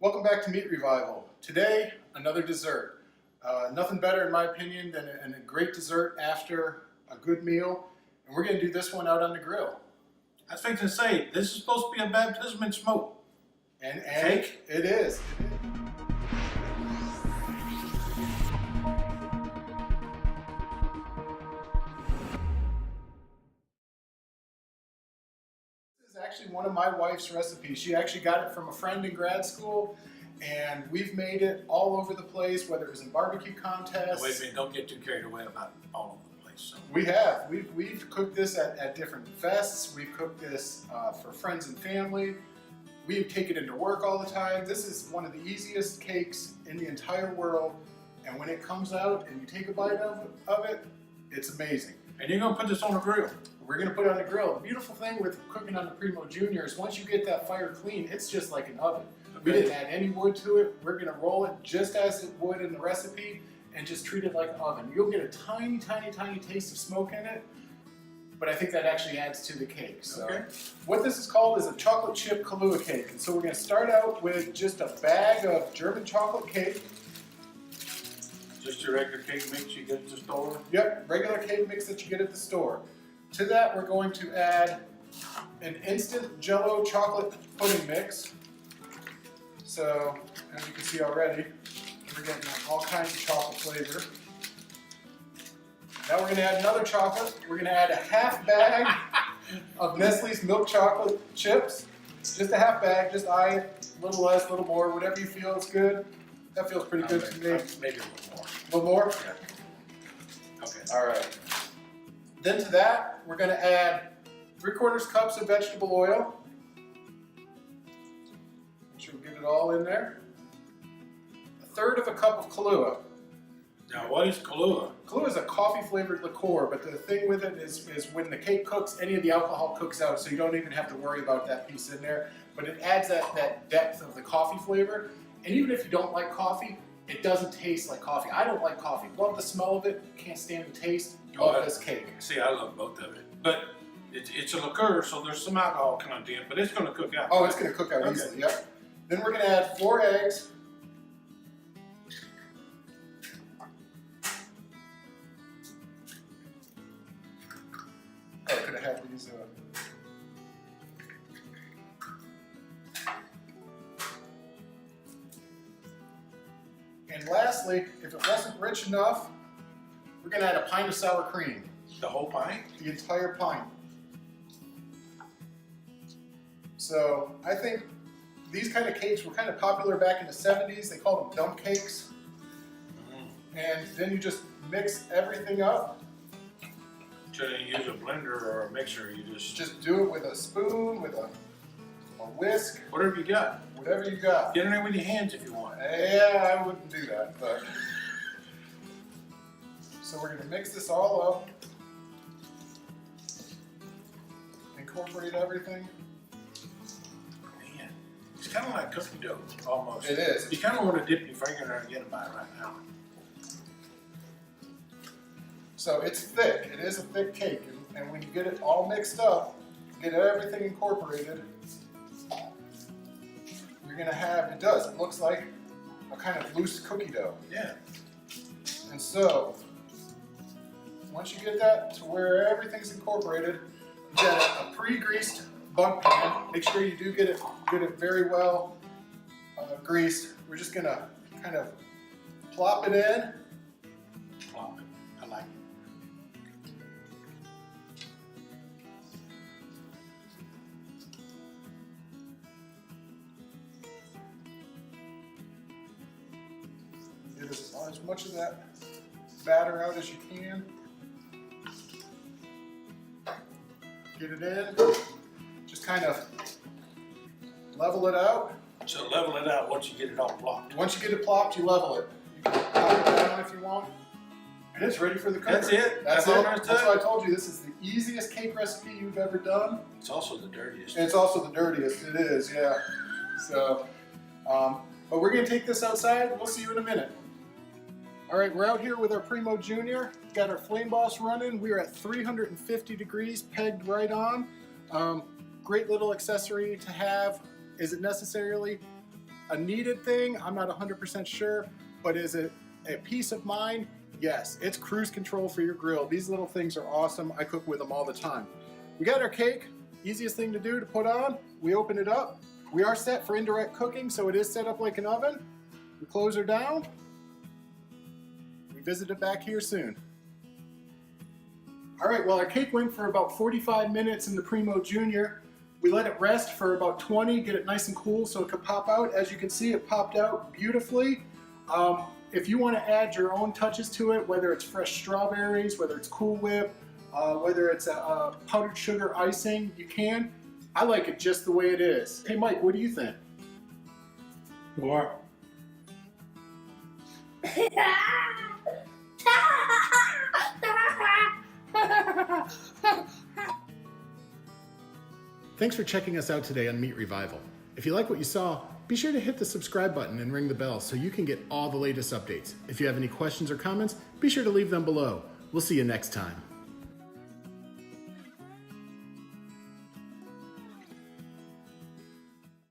Welcome back to Meat Revival. Today, another dessert. Nothing better, in my opinion, than a great dessert after a good meal. And we're going to do this one out on the grill. I was thinking to say, this is supposed to be a baptism in smoke. And Cake? It is. This is actually one of my wife's recipes. She actually got it from a friend in grad school, and we've made it all over the place, whether it was in barbecue contests. Wait a minute, don't get too carried away about all over the place. So. We have. We've cooked this at different fests. We've cooked this for friends and family. We take it into work all the time. This is one of the easiest cakes in the entire world. And when it comes out and you take a bite of it, it's amazing. And you're going to put this on the grill. We're going to put it on the grill. The beautiful thing with cooking on the Primo Jr. is once you get that fire clean, it's just like an oven. Okay. We didn't add any wood to it. We're going to roll it just as it would in the recipe and just treat it like an oven. You'll get a tiny, tiny, tiny taste of smoke in it, but I think that actually adds to the cake. So okay. What this is called is a chocolate chip Kahlua cake. And so we're going to start out with just a bag of German chocolate cake. Just your regular cake mix you get at the store? Yep, regular cake mix that you get at the store. To that, we're going to add an instant Jell-O chocolate pudding mix. So, as you can see already, we're getting all kinds of chocolate flavor. Now we're going to add another chocolate. We're going to add a half bag of Nestle's milk chocolate chips. Just a half bag, just eye it, a little less, a little more, whatever you feel is good. That feels pretty good to me. Maybe a little more. A little more? Yeah. Okay. All right. Then to that, we're going to add 3/4 cups of vegetable oil. Make sure we get it all in there. 1/3 cup of Kahlua. Now, what is Kahlua? Kahlua is a coffee-flavored liqueur, but the thing with it is when the cake cooks, any of the alcohol cooks out, so you don't even have to worry about that piece in there. But it adds that depth of the coffee flavor. And even if you don't like coffee, it doesn't taste like coffee. I don't like coffee. Love the smell of it. Can't stand the taste. Love this cake. See, I love both of it. But it's a liqueur, so there's some alcohol content, but it's going to cook out. Oh, it's going to cook out easily, yep. Then we're going to add 4 eggs. Oh, I could have had these. And lastly, if it wasn't rich enough, we're going to add a pint of sour cream. The whole pint? The entire pint. So I think these kind of cakes were kind of popular back in the 70s. They called them dump cakes. And then you just mix everything up. So you use a blender or a mixer, you just do it with a spoon, with a whisk. Whatever you got. Whatever you got. Get in there with your hands if you want. Yeah, I wouldn't do that, but. So we're going to mix this all up. Incorporate everything. Man, it's kind of like cookie dough, almost. It is. You kind of want to dip your finger in there and get it by right now. So it's thick. It is a thick cake. And when you get it all mixed up, get everything incorporated, you're going to have, it looks like a kind of loose cookie dough. Yeah. And so, once you get that to where everything's incorporated, you got a pre-greased Bundt pan. Make sure you do get it very well greased. We're just going to kind of plop it in. Plop it. I like it. Get as much of that batter out as you can. Get it in. Just kind of level it out. So level it out once you get it all plopped. Once you get it plopped, you level it. You can plop it down if you want. And it's ready for the cooker. That's it? That's it. That's why I told you this is the easiest cake recipe you've ever done. It's also the dirtiest. And it's also the dirtiest. It is, yeah. So, but we're going to take this outside. We'll see you in a minute. All right, we're out here with our Primo Jr. Got our flame boss running. We're at 350 degrees, pegged right on. Great little accessory to have. Is it necessarily a needed thing? I'm not 100% sure, but is it a peace of mind? Yes, it's cruise control for your grill. These little things are awesome. I cook with them all the time. We got our cake. Easiest thing to do to put on. We open it up. We are set for indirect cooking, so it is set up like an oven. We close her down. We visit it back here soon. All right, well, our cake went for about 45 minutes in the Primo Jr. We let it rest for about 20, get it nice and cool so it could pop out. As you can see, it popped out beautifully. If you want to add your own touches to it, whether it's fresh strawberries, whether it's Cool Whip, whether it's a powdered sugar icing, you can. I like it just the way it is. Hey Mike, what do you think? More. Thanks for checking us out today on Meat Revival. If you like what you saw, be sure to hit the subscribe button and ring the bell so you can get all the latest updates. If you have any questions or comments, be sure to leave them below. We'll see you next time.